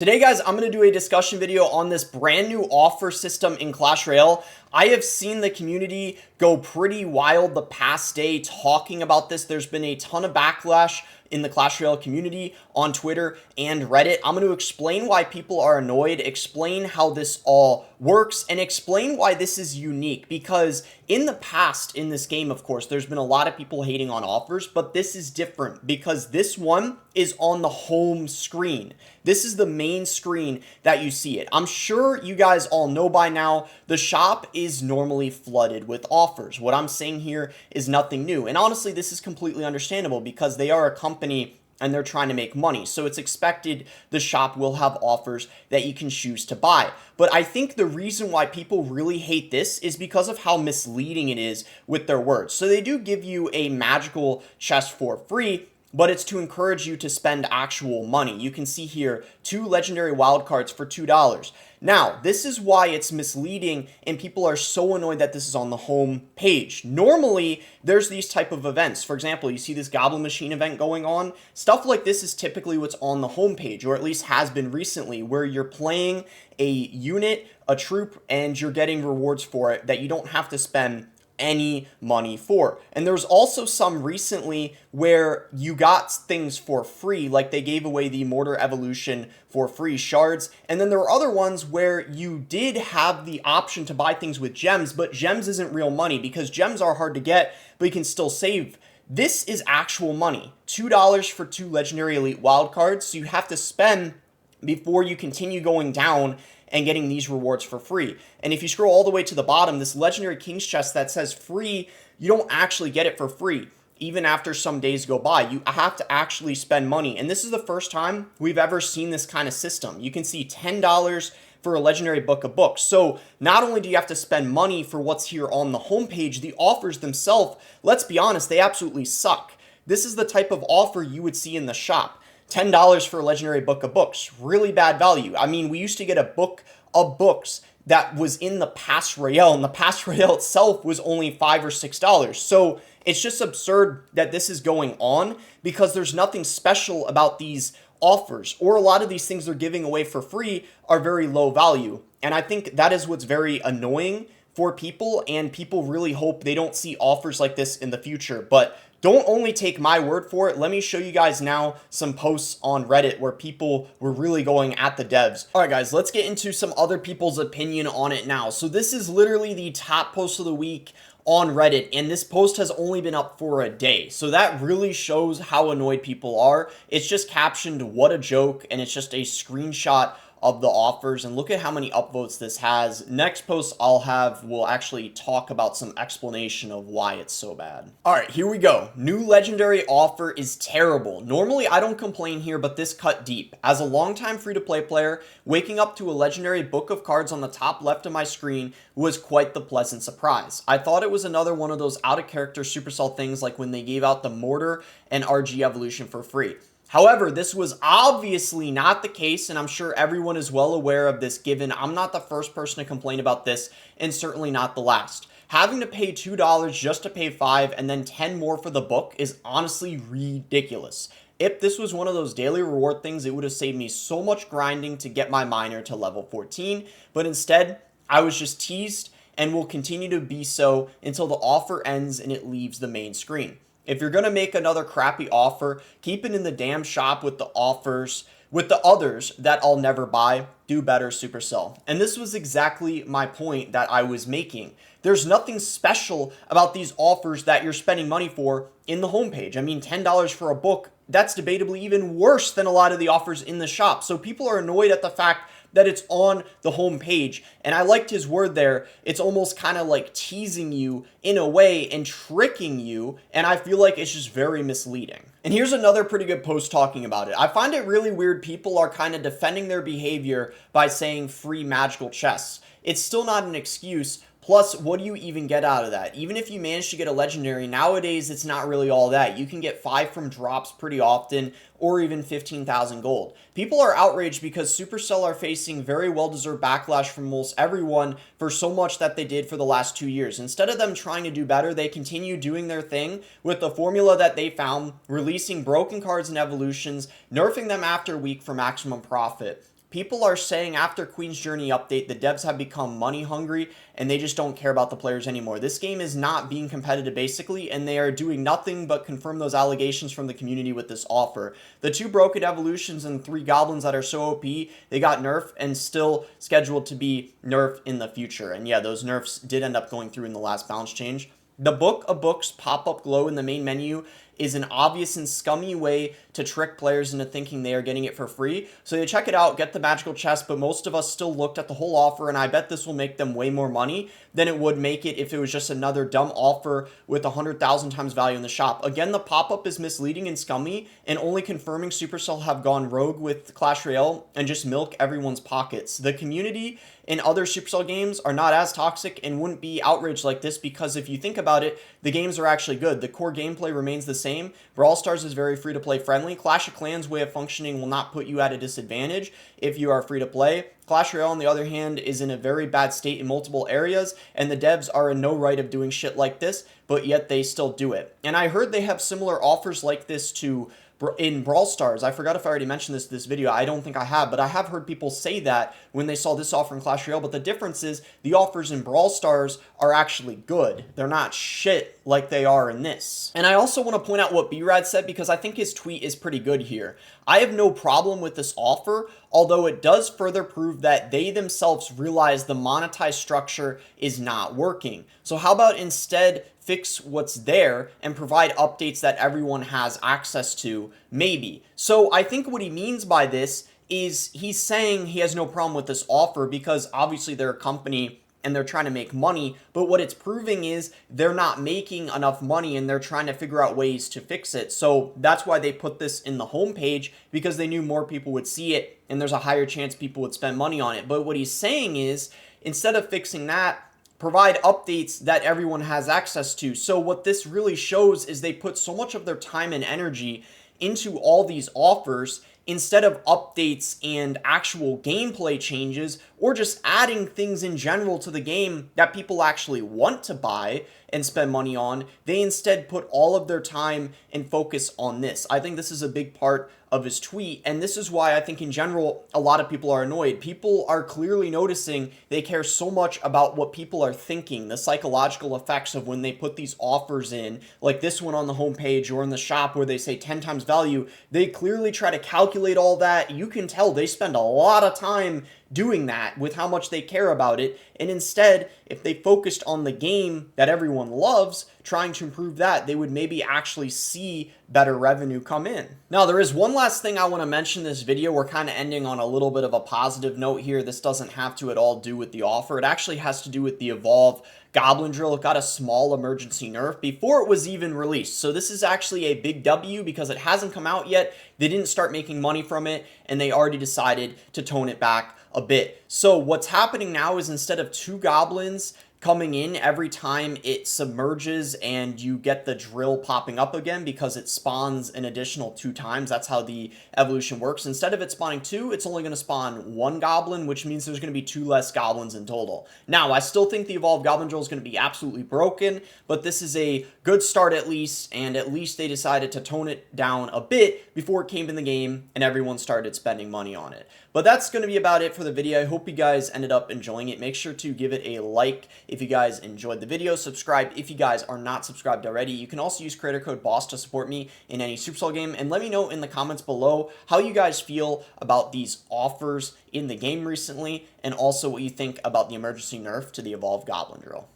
Today, guys, I'm going to do a discussion video on this brand new offer system in Clash Royale. I have seen the community go pretty wild the past day talking about this. There's been a ton of backlash in the Clash Royale community on Twitter and Reddit. I'm going to explain why people are annoyed, explain how this all works, and explain why this is unique. Because in the past, in this game, of course, there's been a lot of people hating on offers, but this is different because this one is on the home screen. This is the main screen that you see it. I'm sure you guys all know by now, the shop is normally flooded with offers. What I'm saying here is nothing new. And honestly, this is completely understandable because they are a company and they're trying to make money. So it's expected the shop will have offers that you can choose to buy. But I think the reason why people really hate this is because of how misleading it is with their words. So they do give you a magical chest for free, but it's to encourage you to spend actual money. You can see here 2 legendary wildcards for $2. Now, this is why it's misleading and people are so annoyed that this is on the home page. Normally, there's these type of events. For example, you see this Goblin Machine event going on. Stuff like this is typically what's on the home page, or at least has been recently, where you're playing a unit, a troop, and you're getting rewards for it that you don't have to spend any money for. And there's also some recently where you got things for free, like they gave away the Mortar Evolution for free shards. And then there were other ones where you did have the option to buy things with gems, but gems isn't real money because gems are hard to get, but you can still save. This is actual money. $2 for 2 legendary elite wildcards. So you have to spend before you continue going down and getting these rewards for free. And if you scroll all the way to the bottom, this legendary King's chest that says free, you don't actually get it for free. Even after some days go by, you have to actually spend money. And this is the first time we've ever seen this kind of system. You can see $10 for a legendary book of books. So not only do you have to spend money for what's here on the homepage, the offers themselves, let's be honest, they absolutely suck. This is the type of offer you would see in the shop. $10 for a legendary book of books, really bad value. I mean, we used to get a book of books that was in the Pass Royale, and the Pass Royale itself was only $5 or $6. So it's just absurd that this is going on because there's nothing special about these offers, or a lot of these things they're giving away for free are very low value. And I think that is what's very annoying for people, and people really hope they don't see offers like this in the future. But don't only take my word for it. Let me show you guys now some posts on Reddit where people were really going at the devs. All right, guys, let's get into some other people's opinion on it now. So this is literally the top post of the week on Reddit, and this post has only been up for a day. So that really shows how annoyed people are. It's just captioned, "What a joke," and it's just a screenshot of the offers, and look at how many upvotes this has. Next post I'll have will actually talk about some explanation of why it's so bad. All right, here we go. New legendary offer is terrible. Normally I don't complain here, but this cut deep. As a longtime free-to-play player, waking up to a legendary book of cards on the top left of my screen was quite the pleasant surprise. I thought it was another one of those out-of-character Supercell things like when they gave out the Mortar and RG Evolution for free. However, this was obviously not the case, and I'm sure everyone is well aware of this, given I'm not the first person to complain about this, and certainly not the last. Having to pay $2 just to pay $5 and then $10 more for the book is honestly ridiculous. If this was one of those daily reward things, it would have saved me so much grinding to get my miner to level 14, but instead, I was just teased and will continue to be so until the offer ends and it leaves the main screen. If you're going to make another crappy offer, keep it in the damn shop with the offers, with the others that I'll never buy. Do better, Supercell. And this was exactly my point that I was making. There's nothing special about these offers that you're spending money for in the homepage. I mean, $10 for a book, that's debatably even worse than a lot of the offers in the shop. So people are annoyed at the fact that it's on the home page. And I liked his word there. It's almost kind of like teasing you in a way and tricking you. And I feel like it's just very misleading. And here's another pretty good post talking about it. I find it really weird people are kind of defending their behavior by saying free magical chests. It's still not an excuse. Plus, what do you even get out of that? Even if you manage to get a legendary, nowadays it's not really all that. You can get 5 from drops pretty often, or even 15,000 gold. People are outraged because Supercell are facing very well-deserved backlash from almost everyone for so much that they did for the last 2 years. Instead of them trying to do better, they continue doing their thing with the formula that they found, releasing broken cards and evolutions, nerfing them after a week for maximum profit. people are saying after Queen's Journey update, the devs have become money hungry and they just don't care about the players anymore. This game is not being competitive basically, and they are doing nothing but confirm those allegations from the community with this offer. The 2 broken evolutions and 3 goblins that are so OP, they got nerfed and still scheduled to be nerfed in the future. And yeah, those nerfs did end up going through in the last balance change. The Book of Books pop-up glow in the main menu is an obvious and scummy way to trick players into thinking they are getting it for free. So you check it out, get the magical chest, but most of us still looked at the whole offer, and I bet this will make them way more money than it would make it if it was just another dumb offer with 100,000 times value in the shop. Again, the pop-up is misleading and scummy, and only confirming Supercell have gone rogue with Clash Royale and just milk everyone's pockets. The community in other Supercell games are not as toxic and wouldn't be outraged like this, because if you think about it, the games are actually good. The core gameplay remains the same. Brawl Stars is very free-to-play friendly. Clash of Clans' way of functioning will not put you at a disadvantage if you are free-to-play. Clash Royale, on the other hand, is in a very bad state in multiple areas, and the devs are in no right of doing shit like this, but yet they still do it. And I heard they have similar offers like this to in Brawl Stars. I forgot if I already mentioned this video. I don't think I have, but I have heard people say that when they saw this offer in Clash Royale. But the difference is the offers in Brawl Stars are actually good. They're not shit like they are in this. And I also want to point out what B-Rad said, because I think his tweet is pretty good here. I have no problem with this offer, although it does further prove that they themselves realize the monetized structure is not working. So how about instead fix what's there and provide updates that everyone has access to, maybe. So I think what he means by this is he's saying he has no problem with this offer because obviously they're a company and they're trying to make money, but what it's proving is they're not making enough money and they're trying to figure out ways to fix it. So that's why they put this in the homepage, because they knew more people would see it and there's a higher chance people would spend money on it. But what he's saying is, instead of fixing that, provide updates that everyone has access to. So what this really shows is they put so much of their time and energy into all these offers instead of updates and actual gameplay changes, or just adding things in general to the game that people actually want to buy and spend money on. They instead put all of their time and focus on this. I think this is a big part of his tweet, and this is why I think in general a lot of people are annoyed. People are clearly noticing they care so much about what people are thinking, the psychological effects of when they put these offers in, like this one on the homepage or in the shop where they say 10 times value. They clearly try to calculate all that. You can tell they spend a lot of time doing that with how much they care about it, and instead, if they focused on the game that everyone loves, trying to improve that, they would maybe actually see better revenue come in. Now, there is one last thing I want to mention in this video. We're kind of ending on a little bit of a positive note here. This doesn't have to at all do with the offer. It actually has to do with the Evolve Goblin Drill. It got a small emergency nerf before it was even released. So this is actually a big W because it hasn't come out yet. They didn't start making money from it, and they already decided to tone it back a bit. So what's happening now is instead of 2 goblins coming in every time it submerges and you get the drill popping up again because it spawns an additional 2 times. That's how the evolution works. Instead of it spawning 2, it's only going to spawn 1 goblin, which means there's going to be 2 less goblins in total. Now, I still think the Evolved Goblin Drill is going to be absolutely broken, but this is a good start at least, and at least they decided to tone it down a bit before it came in the game and everyone started spending money on it. But that's going to be about it for the video. I hope you guys ended up enjoying it. Make sure to give it a like if you guys enjoyed the video. Subscribe if you guys are not subscribed already. You can also use creator code BOSS to support me in any Supercell game. And let me know in the comments below how you guys feel about these offers in the game recently, and also what you think about the emergency nerf to the Evolved Goblin Drill.